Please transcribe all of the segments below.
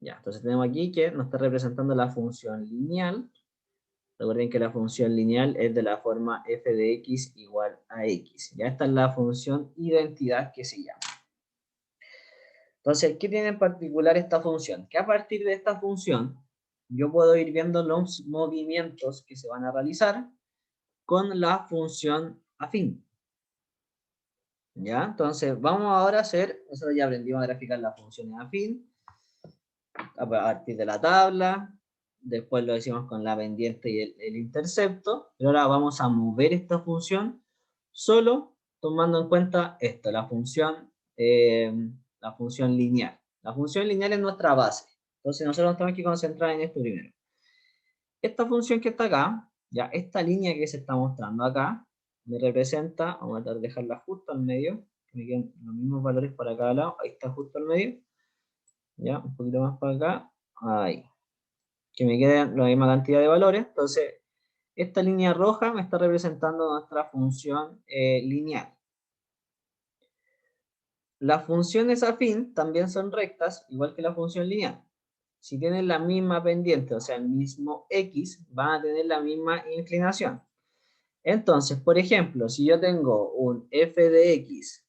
Ya, entonces tenemos aquí que nos está representando la función lineal. Recuerden que la función lineal es de la forma f de x igual a x. Ya esta es la función identidad que se llama. Entonces, ¿qué tiene en particular esta función? Que a partir de esta función, yo puedo ir viendo los movimientos que se van a realizar con la función afín. ¿Ya? Entonces, vamos ahora a hacer, nosotros ya aprendimos a graficar las funciones afín, a partir de la tabla, después lo hicimos con la pendiente y el intercepto, pero ahora vamos a mover esta función solo tomando en cuenta esto, la función lineal. La función lineal es nuestra base, entonces nosotros nos tenemos que concentrar en esto primero. Esta función que está acá, ya esta línea que se está mostrando acá, me representa, vamos a tratar de dejarla justo al medio, que me queden los mismos valores para cada lado, ahí está justo al medio, ya, un poquito más para acá, ahí, que me queden la misma cantidad de valores. Entonces esta línea roja me está representando nuestra función lineal. Las funciones afín también son rectas, igual que la función lineal. Si tienen la misma pendiente, o sea, el mismo x, van a tener la misma inclinación. Entonces, por ejemplo, si yo tengo un f de x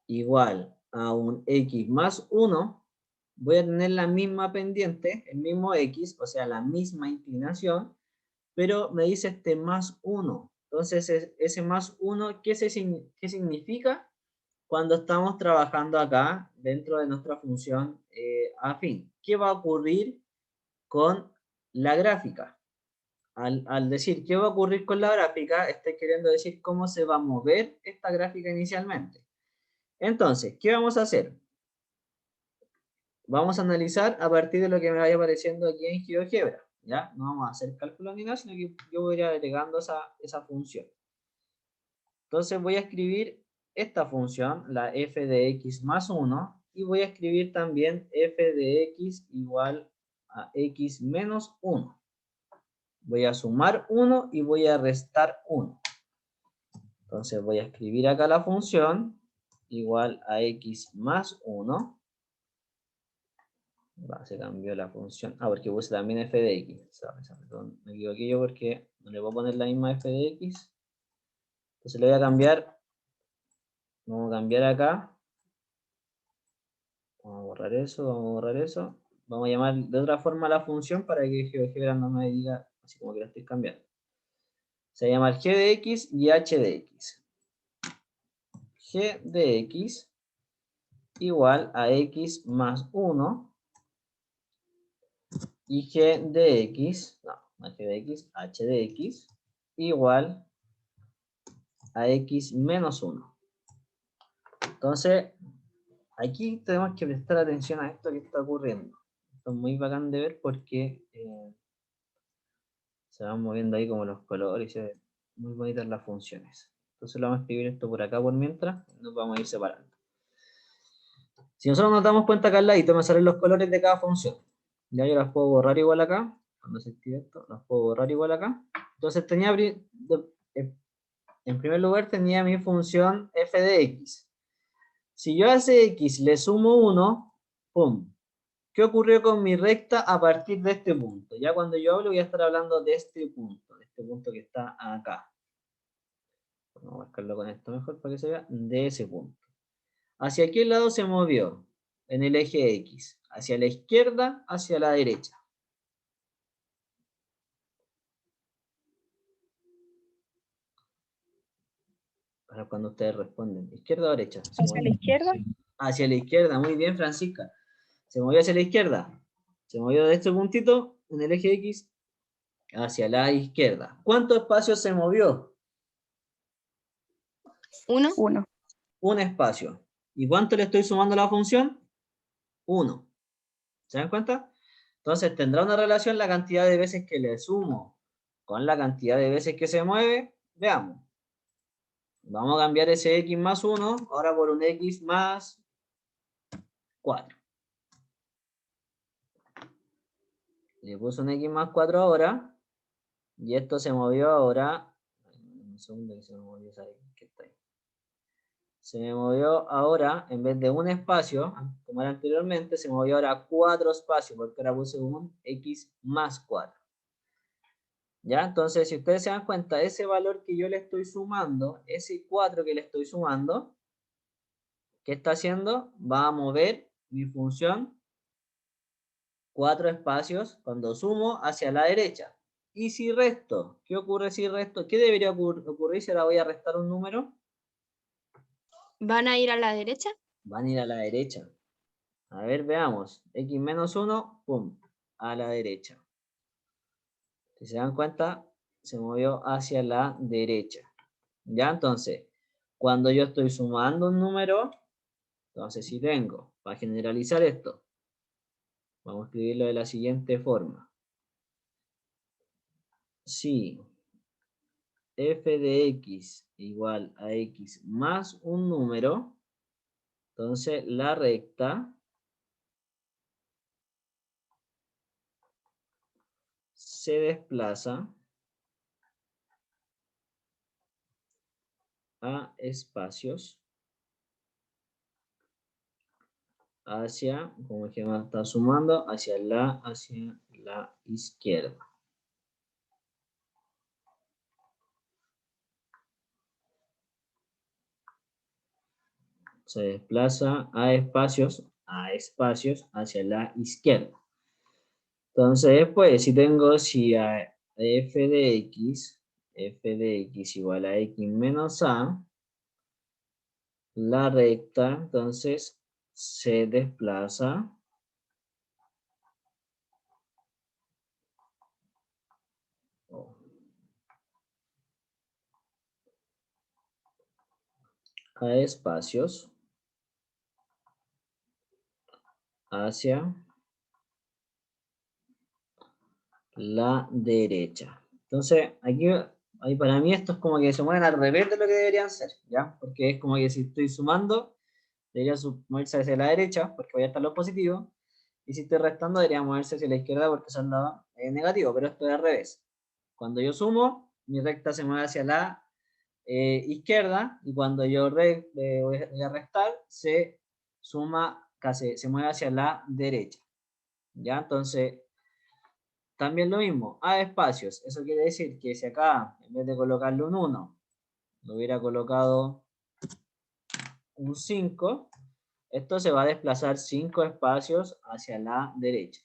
igual a un x más 1, voy a tener la misma pendiente, el mismo x, o sea, la misma inclinación, pero me dice este más 1. Entonces, ese más 1, ¿qué significa? Cuando estamos trabajando acá dentro de nuestra función afín. ¿Qué va a ocurrir con la gráfica? Al decir qué va a ocurrir con la gráfica, estoy queriendo decir cómo se va a mover esta gráfica inicialmente. Entonces, ¿qué vamos a hacer? Vamos a analizar a partir de lo que me vaya apareciendo aquí en GeoGebra. ¿Ya? No vamos a hacer cálculo ni nada, sino que yo voy a ir agregando esa función. Entonces voy a escribir esta función, la f de x más 1, y voy a escribir también f de x igual a x menos 1. Voy a sumar 1 y voy a restar 1. Entonces voy a escribir acá la función igual a x más 1. Se cambió la función. Porque puse también f de x. Perdón, me equivoqué yo porque no le voy a poner la misma f de x. Entonces le voy a cambiar. Vamos a cambiar acá. Vamos a borrar eso, vamos a borrar eso. Vamos a llamar de otra forma la función para que GeoGebra no me diga así como que la estoy cambiando. Se llama g de x y h de x. G de x igual a x más 1 y g de x, no g de x, h de x igual a x menos 1. Entonces, aquí tenemos que prestar atención a esto que está ocurriendo. Esto es muy bacán de ver porque se van moviendo ahí como los colores y se ven muy bonitas las funciones. Entonces lo vamos a escribir esto por acá por mientras, nos vamos a ir separando. Si nosotros nos damos cuenta acá al ladito me salen los colores de cada función. Ya yo las puedo borrar igual acá. Cuando se active esto, las puedo borrar igual acá. Entonces tenía, en primer lugar tenía mi función f de x. Si yo a ese x le sumo 1, ¡pum! ¿Qué ocurrió con mi recta a partir de este punto? Ya cuando yo hablo voy a estar hablando de este punto que está acá. Vamos a marcarlo con esto mejor para que se vea, de ese punto. ¿Hacia qué lado se movió? En el eje X. ¿Hacia la izquierda? ¿Hacia la derecha? Para cuando ustedes responden. ¿Izquierda o derecha? ¿Hacia la izquierda? Hacia la izquierda. Muy bien, Francisca. Se movió hacia la izquierda. Se movió de este puntito en el eje X hacia la izquierda. ¿Cuánto espacio se movió? 1. 1. Un espacio. ¿Y cuánto le estoy sumando a la función? 1. ¿Se dan cuenta? Entonces tendrá una relación la cantidad de veces que le sumo con la cantidad de veces que se mueve. Veamos. Vamos a cambiar ese x más 1 ahora por un x más 4. Le puse un x más 4 ahora. Y esto se movió ahora. Un segundo que se me movió esa x que está ahí. se me movió ahora, en vez de un espacio, como era anteriormente, se movió ahora 4 espacios, porque ahora puse un x más 4. ¿Ya? Entonces, si ustedes se dan cuenta, ese valor que yo le estoy sumando, ese 4 que le estoy sumando, ¿qué está haciendo? Va a mover mi función 4 espacios cuando sumo hacia la derecha. Y si resto, ¿qué ocurre si resto? ¿Qué debería ocurrir si ahora voy a restar un número? ¿Van a ir a la derecha? Van a ir a la derecha. A ver, veamos. X menos 1, pum, a la derecha. Si se dan cuenta, se movió hacia la derecha. ¿Ya? Entonces, cuando yo estoy sumando un número, entonces si tengo, para generalizar esto, vamos a escribirlo de la siguiente forma. Si f de x igual a x más un número, entonces la recta se desplaza a espacios hacia, como que va a estar sumando, hacia la izquierda. Se desplaza a espacios hacia la izquierda. Entonces, pues, si a f de x igual a x menos a, la recta, entonces, se desplaza a espacios hacia la derecha. Entonces, aquí, ahí para mí esto es como que se mueven al revés de lo que deberían ser, ¿ya? Porque es como que si estoy sumando, debería moverse hacia la derecha, porque voy a estar los positivos, y si estoy restando, debería moverse hacia la izquierda porque son los negativos, pero esto es al revés. Cuando yo sumo, mi recta se mueve hacia la izquierda, y cuando yo voy a restar, se suma, casi, se mueve hacia la derecha. ¿Ya? Entonces, también lo mismo, a espacios. Eso quiere decir que si acá, en vez de colocarle un 1, lo hubiera colocado un 5, esto se va a desplazar 5 espacios hacia la derecha.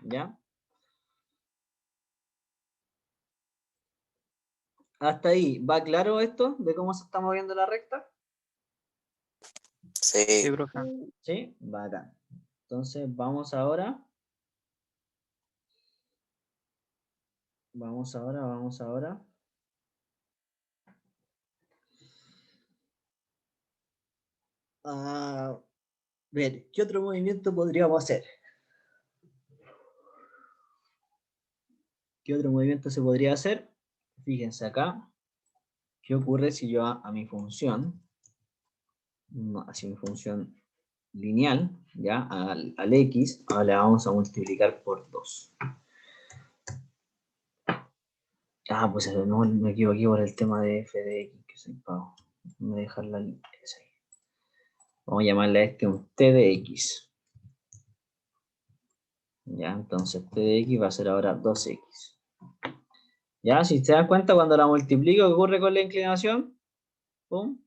¿Ya? Hasta ahí, ¿va claro esto de cómo se está moviendo la recta? Sí. Sí, profe. Sí, bacán. Entonces vamos ahora. Vamos ahora. A ver, ¿qué otro movimiento podríamos hacer? ¿Qué otro movimiento se podría hacer? Fíjense acá. ¿Qué ocurre si yo a mi función, hacia mi función lineal, ya, al x, ahora le vamos a multiplicar por 2? Ah, pues no me equivoqué por el tema de f de x, que soy pavo. Voy a dejar la línea. Vamos a llamarle a este un t de x. Ya, entonces t de x va a ser ahora 2x. Ya, si se dan cuenta, cuando la multiplico, ¿qué ocurre con la inclinación? Pum.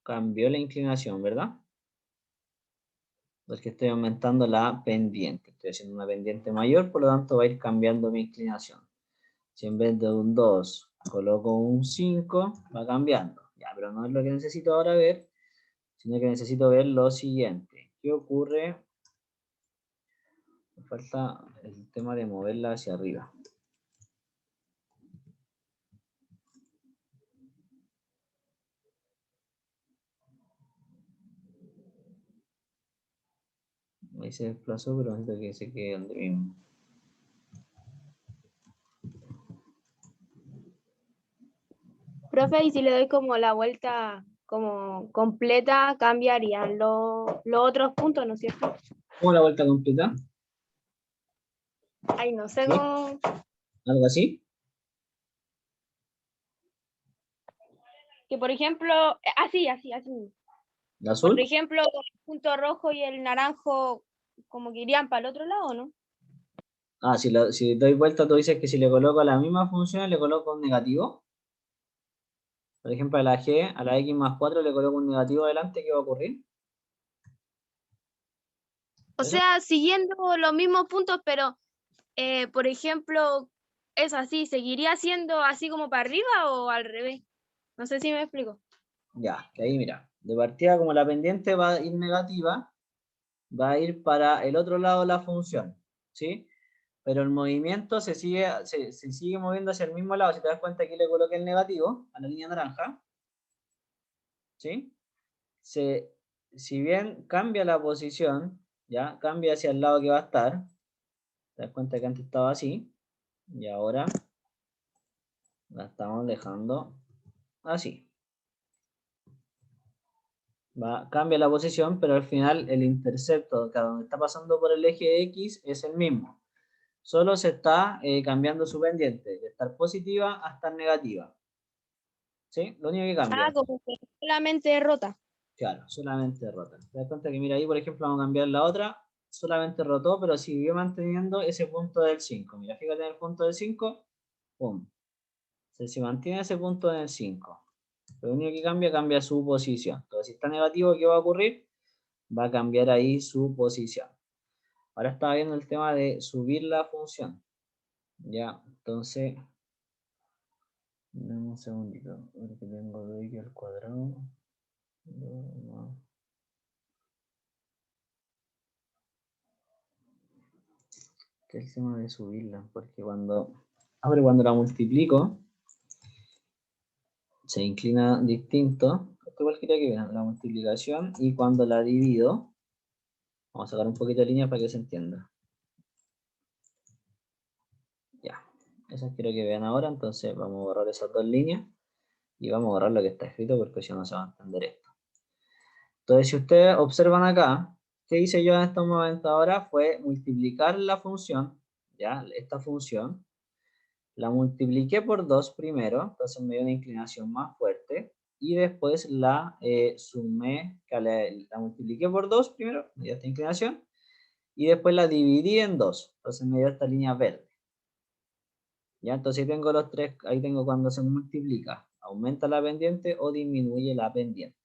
Cambió la inclinación, ¿verdad? Porque estoy aumentando la pendiente. Estoy haciendo una pendiente mayor, por lo tanto va a ir cambiando mi inclinación. Si en vez de un 2 coloco un 5, va cambiando. Ya, pero no es lo que necesito ahora ver, sino que necesito ver lo siguiente. ¿Qué ocurre? Me falta el tema de moverla hacia arriba. Ahí se desplazó, pero necesito que se quede donde mismo. Profe, y si le doy como la vuelta como completa, cambiarían los otros puntos, ¿no es cierto? ¿Cómo la vuelta completa? Ay, no sé ¿Sí? cómo. ¿Algo así? que por ejemplo, así mismo. ¿El Por azul? ejemplo, el punto rojo y el naranjo como que irían para el otro lado, ¿no? Ah, si doy vuelta, tú dices que si le coloco la misma función, le coloco un negativo. Por ejemplo, a la G, a la X más 4 le coloco un negativo adelante, ¿qué va a ocurrir? O ¿Eso? sea, siguiendo los mismos puntos, pero por ejemplo, es así, ¿seguiría siendo así como para arriba o al revés? No sé si me explico. Ya, que ahí mira. De partida, como la pendiente va a ir negativa, va a ir para el otro lado de la función, ¿sí? Pero el movimiento se sigue moviendo hacia el mismo lado. Si te das cuenta, aquí le coloqué el negativo a la línea naranja, ¿sí? Si bien cambia la posición, ¿ya? Cambia hacia el lado que va a estar. Te das cuenta que antes estaba así, y ahora la estamos dejando así. Cambia la posición, pero al final el intercepto, cada donde está pasando por el eje X, es el mismo. Solo se está cambiando su pendiente, de estar positiva a estar negativa. ¿Sí? Lo único que Ah, cambia. como que solamente rota. Claro, solamente rota. Te das cuenta que mira ahí, por ejemplo, vamos a cambiar la otra, solamente rotó, pero siguió manteniendo ese punto del 5. Mira, fíjate en el punto del 5, ¡pum! Se mantiene ese punto en el 5. Lo único que cambia su posición. Entonces, si está negativo, ¿qué va a ocurrir? Va a cambiar ahí su posición. Ahora estaba viendo el tema de subir la función. Ya, entonces, dame un segundito, porque tengo de aquí al cuadrado. Que es el tema de subirla, porque cuando la multiplico, se inclina distinto. Esto igual quería que vean la multiplicación y cuando la divido, vamos a sacar un poquito de línea para que se entienda. Ya, esas quiero que vean ahora, entonces vamos a borrar esas dos líneas y vamos a borrar lo que está escrito porque si no se va a entender esto. Entonces, si ustedes observan acá, ¿qué hice yo en estos momentos ahora? Fue multiplicar la función, ya, esta función, la multipliqué por 2 primero, entonces me dio una inclinación más fuerte, y después la sumé, la multipliqué por 2 primero, me dio esta inclinación, y después la dividí en 2, entonces me dio esta línea verde. Ya, entonces ahí tengo los tres, ahí tengo cuando se multiplica, aumenta la pendiente o disminuye la pendiente.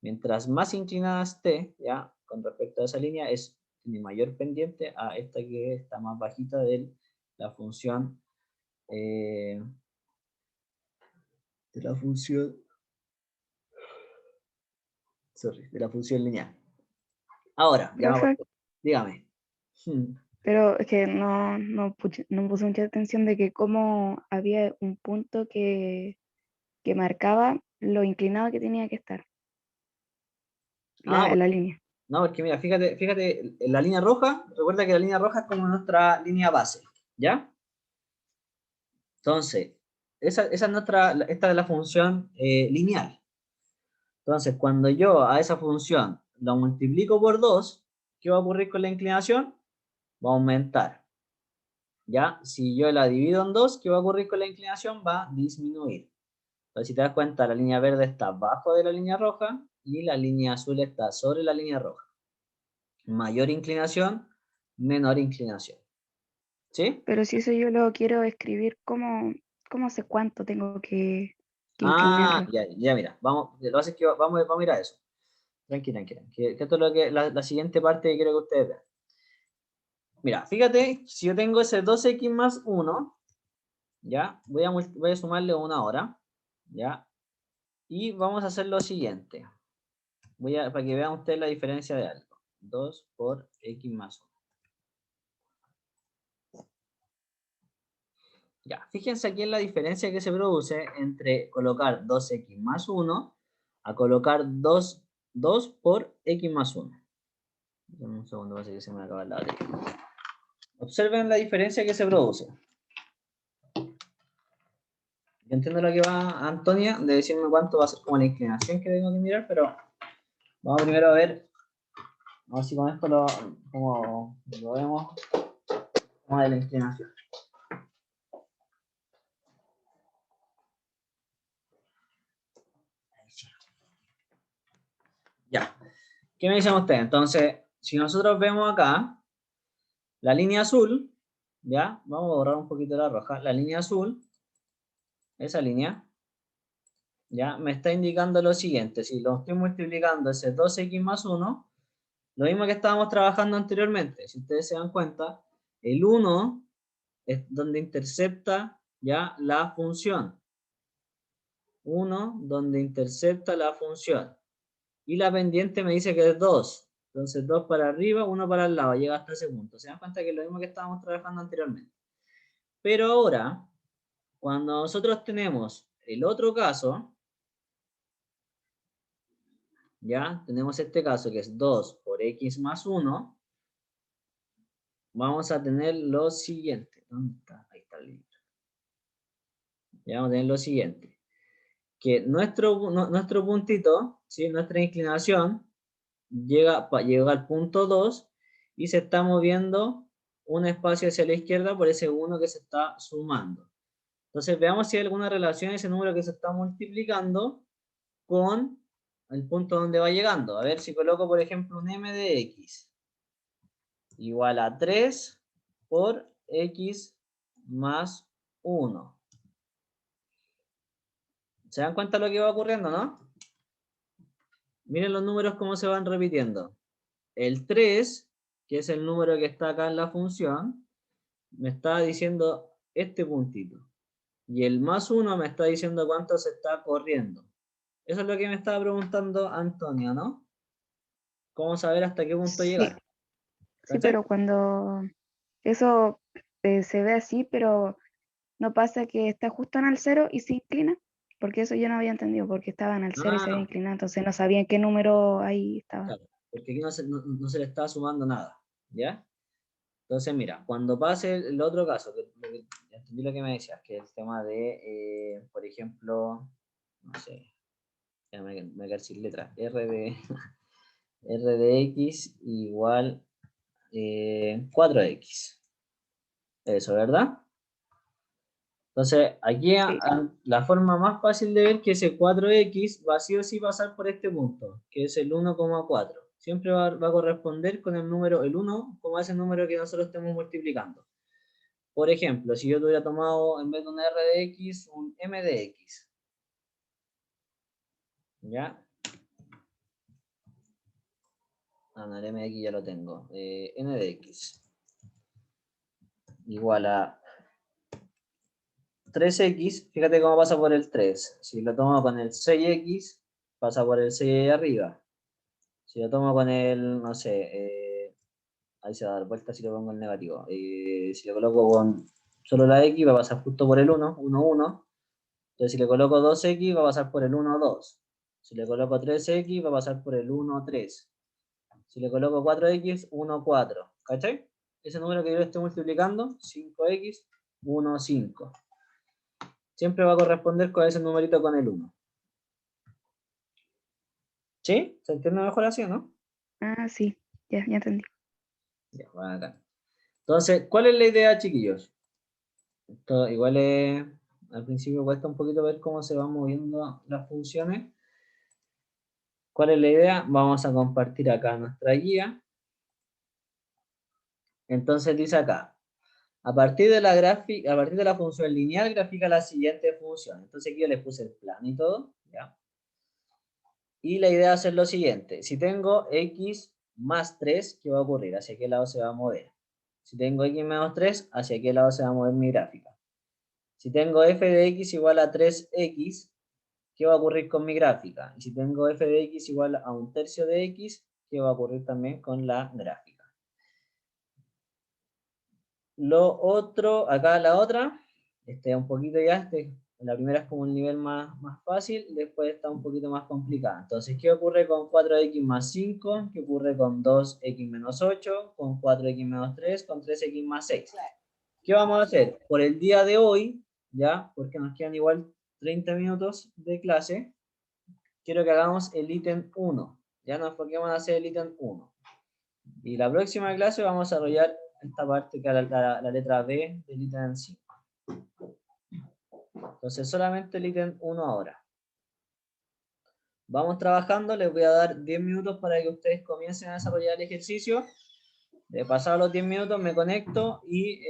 Mientras más inclinada esté, ya, con respecto a esa línea, es mi mayor pendiente a esta que está más bajita de la función, de la función, sorry, de la función lineal. Ahora, ya me Profe, acuerdo. Dígame. pero es que no puse mucha atención de que cómo había un punto que marcaba lo inclinado que tenía que estar Ah, la línea. no, porque mira, fíjate, en la línea roja, recuerda que la línea roja es como nuestra línea base, ¿ya? Entonces, esa es esta es la función lineal. Entonces, cuando yo a esa función la multiplico por 2, ¿qué va a ocurrir con la inclinación? Va a aumentar. ¿Ya? Si yo la divido en 2, ¿qué va a ocurrir con la inclinación? Va a disminuir. Entonces, si te das cuenta, la línea verde está abajo de la línea roja y la línea azul está sobre la línea roja. Mayor inclinación, menor inclinación. ¿Sí? Pero si eso yo lo quiero escribir, ¿cómo sé cuánto tengo que Ah, inclinarlo? ya mira, vamos, lo que pasa es que vamos a ir a eso. Tranquila. Que esto es lo que, la siguiente parte que quiero que ustedes vean. Mira, fíjate, si yo tengo ese 2x más 1, ¿ya? Voy a sumarle 1 ahora, ¿ya? Y vamos a hacer lo siguiente. Para que vean ustedes la diferencia de algo. 2 por x más 1. Ya, fíjense aquí en la diferencia que se produce entre colocar 2x más 1 a colocar 2 por x más 1. Dame un segundo, parece que se me va a acabar la batería. Observen la diferencia que se produce. Yo entiendo lo que va Antonia, de decirme cuánto va a ser como la inclinación que tengo que mirar, pero vamos primero a ver si con esto como lo vemos como de la inclinación. ¿Qué me dicen ustedes? Entonces, si nosotros vemos acá, la línea azul, ¿ya? Vamos a borrar un poquito la roja. La línea azul, esa línea, ¿ya? Me está indicando lo siguiente. Si lo estoy multiplicando ese 2x más 1, lo mismo que estábamos trabajando anteriormente. Si ustedes se dan cuenta, el 1 es donde intercepta, ¿ya? La función. 1 donde intercepta la función. Y la pendiente me dice que es 2. Entonces 2 para arriba, 1 para el lado, llega hasta ese punto. Se dan cuenta que es lo mismo que estábamos trabajando anteriormente. Pero ahora, cuando nosotros tenemos el otro caso, ya tenemos este caso que es 2 por x más 1, vamos a tener lo siguiente. ¿Dónde está? Ahí está el libro. Ya vamos a tener lo siguiente. Que nuestro puntito, ¿sí? Nuestra inclinación, llega al punto 2 y se está moviendo un espacio hacia la izquierda por ese 1 que se está sumando. Entonces veamos si hay alguna relación ese número que se está multiplicando con el punto donde va llegando. A ver si coloco, por ejemplo, un m de x igual a 3 por x más 1. ¿Se dan cuenta de lo que va ocurriendo, no? Miren los números cómo se van repitiendo. El 3, que es el número que está acá en la función, me está diciendo este puntito. Y el más 1 me está diciendo cuánto se está corriendo. Eso es lo que me estaba preguntando Antonio, ¿no? ¿Cómo saber hasta qué punto Sí, llegar? sí, ¿Cachai? pero cuando eso se ve así, pero no pasa que está justo en el cero y se inclina, porque eso yo no había entendido, porque estaba en el cero y se había Ah, inclinado, entonces no sabía en qué número ahí estaba. claro. Porque aquí no se le está sumando nada. ¿Ya? Entonces, mira, cuando pase el otro caso, entendí lo que me decías, que es el tema de, por ejemplo, no sé, ya me quedé sin letras, R de X igual 4X. Eso, ¿verdad? Entonces, aquí Sí, la forma más fácil de ver que ese 4X va sí o sí pasar por este punto, que es el 1,4. Siempre va a corresponder con el número, el 1, como ese número que nosotros estemos multiplicando. Por ejemplo, si yo tuviera tomado en vez de un R de X, un M de X. ¿Ya? Ah, no, el M de X ya lo tengo. N de X igual a 3X, fíjate cómo pasa por el 3. Si lo tomo con el 6X, pasa por el 6 ahí arriba. Si lo tomo con el, no sé, ahí se va a dar vuelta si lo pongo en negativo. Si lo coloco con solo la X, va a pasar justo por el 1, 1, 1. Entonces si le coloco 2X, va a pasar por el 1, 2. Si le coloco 3X, va a pasar por el 1, 3. Si le coloco 4X, 1, 4. ¿Cachai? Ese número que yo le estoy multiplicando, 5X, 1, 5. Siempre va a corresponder con ese numerito con el 1. ¿Sí? ¿Se entiende mejor así o no? ah, sí, ya entendí. Ya, bacán. Entonces, ¿cuál es la idea, chiquillos? Esto igual es, al principio cuesta un poquito ver cómo se van moviendo las funciones. ¿Cuál es la idea? Vamos a compartir acá nuestra guía. Entonces dice acá, a partir de la función lineal, grafica la siguiente función. Entonces aquí yo les puse el plano y todo, ¿ya? Y la idea es hacer lo siguiente. Si tengo x más 3, ¿qué va a ocurrir? ¿Hacia qué lado se va a mover? Si tengo x menos 3, ¿hacia qué lado se va a mover mi gráfica? Si tengo f de x igual a 3x, ¿qué va a ocurrir con mi gráfica? Y si tengo f de x igual a 1/3 de x, ¿qué va a ocurrir también con la gráfica? Lo otro, acá la otra, un poquito ya, la primera es como un nivel más fácil, después está un poquito más complicada. Entonces, ¿qué ocurre con 4x más 5? ¿Qué ocurre con 2x menos 8? ¿Con 4x menos 3? ¿Con 3x más 6? ¿Qué vamos a hacer? Por el día de hoy, ya, porque nos quedan igual 30 minutos de clase, quiero que hagamos el ítem 1. Ya nos enfoquemos en hacer el ítem 1. Y la próxima clase vamos a desarrollar esta parte que es la letra B del ítem 5. Entonces solamente el ítem 1 ahora. Vamos trabajando, les voy a dar 10 minutos para que ustedes comiencen a desarrollar el ejercicio. De pasar los 10 minutos me conecto y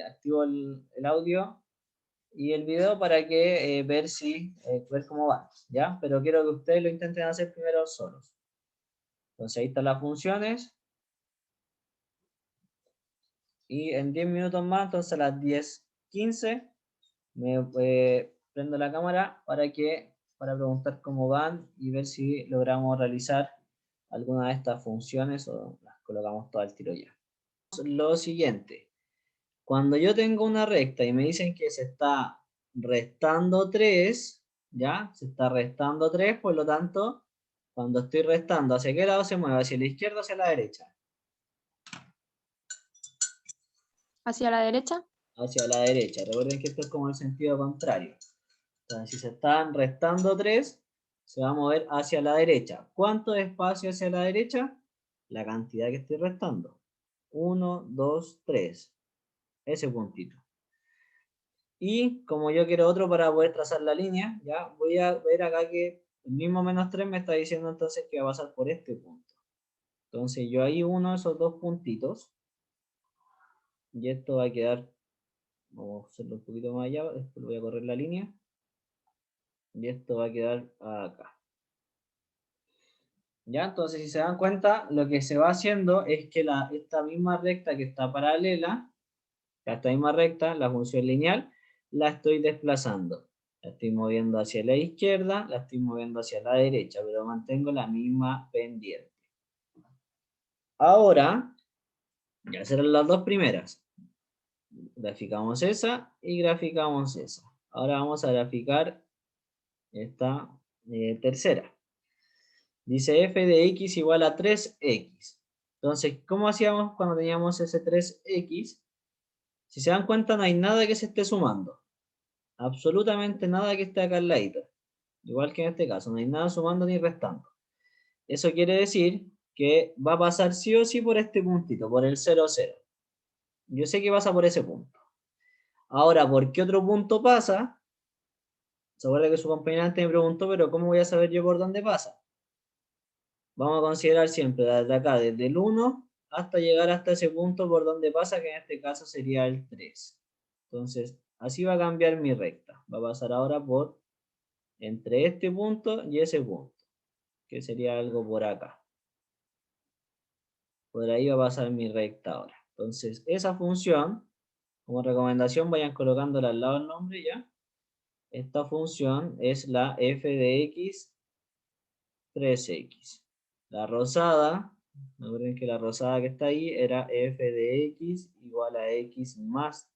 activo el audio y el video para que ver cómo va, ¿ya? Pero quiero que ustedes lo intenten hacer primero solos. Entonces ahí están las funciones. Y en 10 minutos más, entonces a las 10:15, me prendo la cámara para preguntar cómo van y ver si logramos realizar alguna de estas funciones o las colocamos todas al tiro ya. Lo siguiente, cuando yo tengo una recta y me dicen que se está restando 3, ¿ya? Se está restando 3, por lo tanto, cuando estoy restando, ¿hacia qué lado se mueve? ¿Hacia la izquierda o hacia la derecha? ¿Hacia la derecha? Hacia la derecha. Recuerden que esto es como el sentido contrario. Entonces, si se están restando 3, se va a mover hacia la derecha. ¿Cuánto espacio hacia la derecha? La cantidad que estoy restando. 1, 2, 3. Ese puntito. Y como yo quiero otro para poder trazar la línea, ya voy a ver acá que el mismo -3 me está diciendo entonces que va a pasar por este punto. Entonces yo ahí uno de esos dos puntitos. Y esto va a quedar, vamos a hacerlo un poquito más allá, después voy a correr la línea. Y esto va a quedar acá. ¿Ya? Entonces, si se dan cuenta, lo que se va haciendo es que esta misma recta que está paralela, esta misma recta, la función lineal, la estoy desplazando. La estoy moviendo hacia la izquierda, la estoy moviendo hacia la derecha, pero mantengo la misma pendiente. Ahora, ya serán las dos primeras. Graficamos esa y graficamos esa. Ahora vamos a graficar esta tercera. Dice f de x igual a 3x. Entonces, ¿cómo hacíamos cuando teníamos ese 3x? Si se dan cuenta, no hay nada que se esté sumando. Absolutamente nada que esté acá al ladito. Igual que en este caso, no hay nada sumando ni restando. Eso quiere decir que va a pasar sí o sí por este puntito, por el 0, 0. Yo sé que pasa por ese punto. Ahora, ¿por qué otro punto pasa? Se acuerda que su compañera antes me preguntó, pero ¿cómo voy a saber yo por dónde pasa? Vamos a considerar siempre desde acá, desde el 1 hasta llegar hasta ese punto por donde pasa, que en este caso sería el 3. Entonces, así va a cambiar mi recta. Va a pasar ahora por entre este punto y ese punto, que sería algo por acá. Por ahí va a pasar mi recta ahora. Entonces, esa función, como recomendación, vayan colocándola al lado del nombre ya. Esta función es la f de x 3x. La rosada, recuerden que la rosada que está ahí era f de x igual a x más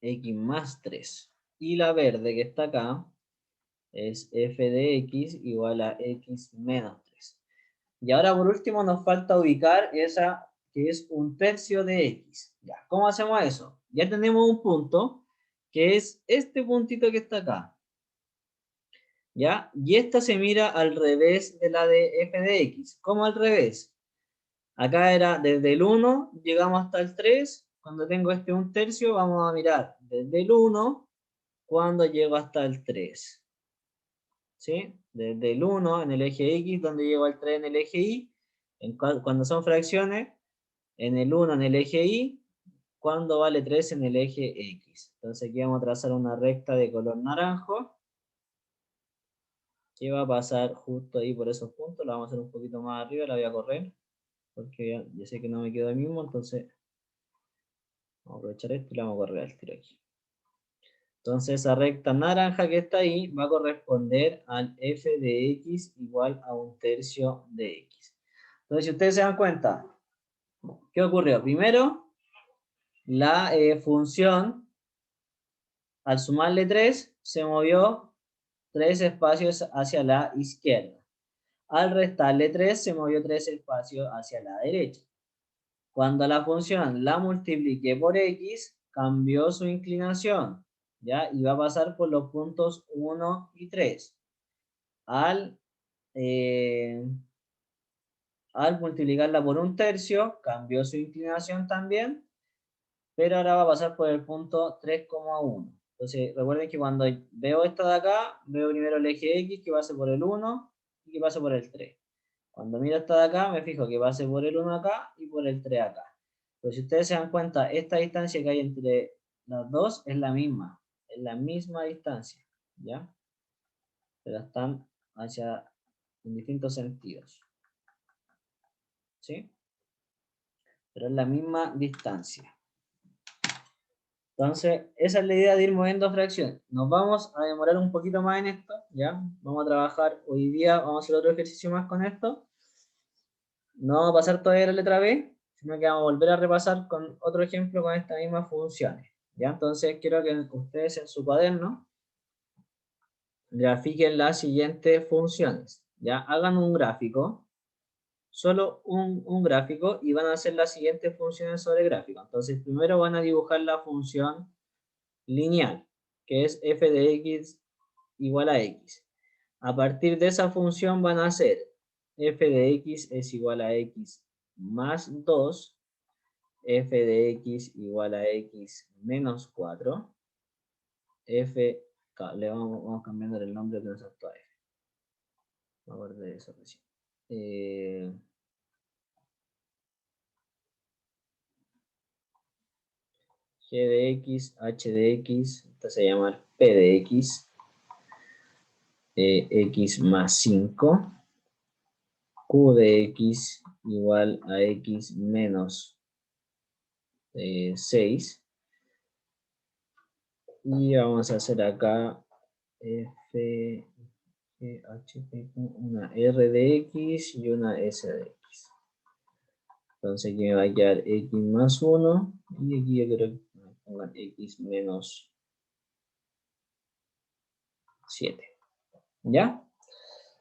x más 3. Y la verde que está acá es f de x igual a x menos 3. Y ahora por último nos falta ubicar esa que es 1/3 de x. Ya, ¿cómo hacemos eso? Ya tenemos un punto que es este puntito que está acá. ¿Ya? Y esta se mira al revés de la de f de x. ¿Cómo al revés? Acá era desde el 1, llegamos hasta el 3. Cuando tengo este 1/3, vamos a mirar desde el 1 cuando llego hasta el 3. ¿Sí? Desde el 1 en el eje X, donde llego al 3 en el eje Y. Cuando son fracciones, en el 1 en el eje Y, cuando vale 3 en el eje X. Entonces aquí vamos a trazar una recta de color naranjo, que va a pasar justo ahí por esos puntos. La vamos a hacer un poquito más arriba, la voy a correr, porque ya sé que no me quedo ahí mismo, entonces vamos a aprovechar esto y la vamos a correr al tiro aquí. Entonces esa recta naranja que está ahí va a corresponder al f de x igual a 1/3 de x. Entonces si ustedes se dan cuenta, ¿qué ocurrió? Primero, la función, al sumarle 3, se movió 3 espacios hacia la izquierda. Al restarle 3, se movió 3 espacios hacia la derecha. Cuando la función la multipliqué por x, cambió su inclinación, ¿ya? Y va a pasar por los puntos 1 y 3. Al multiplicarla por 1/3, cambió su inclinación también pero ahora va a pasar por el punto 3,1. Entonces, recuerden que cuando veo esta de acá, veo primero el eje X que pase por el 1 y que pase por el 3. Cuando miro esta de acá, me fijo que pase por el 1 acá y por el 3 acá. Pero si ustedes se dan cuenta, esta distancia que hay entre las dos es la misma distancia, ¿ya? Pero están en distintos sentidos, ¿sí? Pero es la misma distancia. Entonces, esa es la idea de ir moviendo fracciones. Nos vamos a demorar un poquito más en esto, ¿ya? Vamos a trabajar hoy día, vamos a hacer otro ejercicio más con esto. No vamos a pasar todavía la letra B, sino que vamos a volver a repasar con otro ejemplo con estas mismas funciones, ¿ya? Entonces, quiero que ustedes en su cuaderno grafiquen las siguientes funciones, ¿ya? Hagan un gráfico, solo un gráfico, y van a hacer las siguientes funciones sobre el gráfico. Entonces, primero van a dibujar la función lineal, que es f de x igual a x. A partir de esa función van a hacer f de x es igual a x más 2, f de x igual a x menos 4, le vamos cambiando el nombre de nosotros a f. Vamos a ver de eso recién. G de x, h de x, esta se llama p de x, x más 5, q de x igual a x menos 6. Y vamos a hacer acá f, g, h, p, una r de x y una s de x. Entonces aquí me va a quedar x más 1 y aquí yo quiero que me pongan x menos 7. ¿Ya?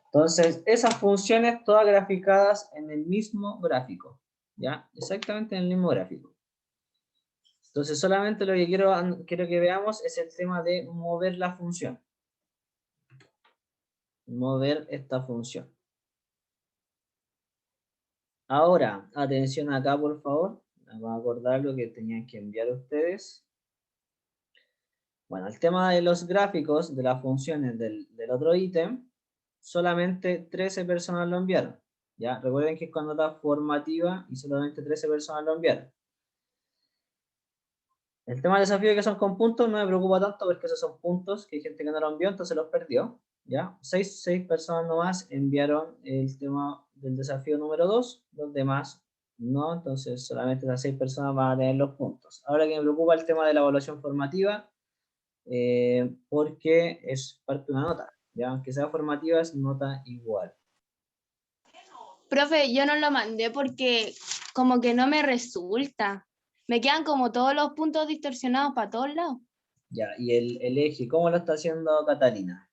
Entonces, esas funciones todas graficadas en el mismo gráfico. ¿Ya? Exactamente en el mismo gráfico. Entonces, solamente lo que quiero que veamos es el tema de mover la función. Mover esta función. Ahora, atención acá, por favor. Vamos a acordar lo que tenían que enviar ustedes. Bueno, el tema de los gráficos de las funciones del otro ítem, solamente 13 personas lo enviaron. ¿Ya? Recuerden que es cuando está formativa y solamente 13 personas lo enviaron. El tema del desafío que son con puntos no me preocupa tanto porque esos son puntos que hay gente que no lo envió, entonces los perdió. ¿Ya? 6 personas nomás enviaron el tema del desafío número 2, los demás no, entonces solamente las 6 personas van a tener los puntos. Ahora que me preocupa el tema de la evaluación formativa, porque es parte de una nota, ¿ya? Aunque sea formativa es nota igual. Profe, yo no lo mandé porque como que no me resulta. Me quedan como todos los puntos distorsionados para todos lados. Ya, y el eje, ¿cómo lo está haciendo Catalina?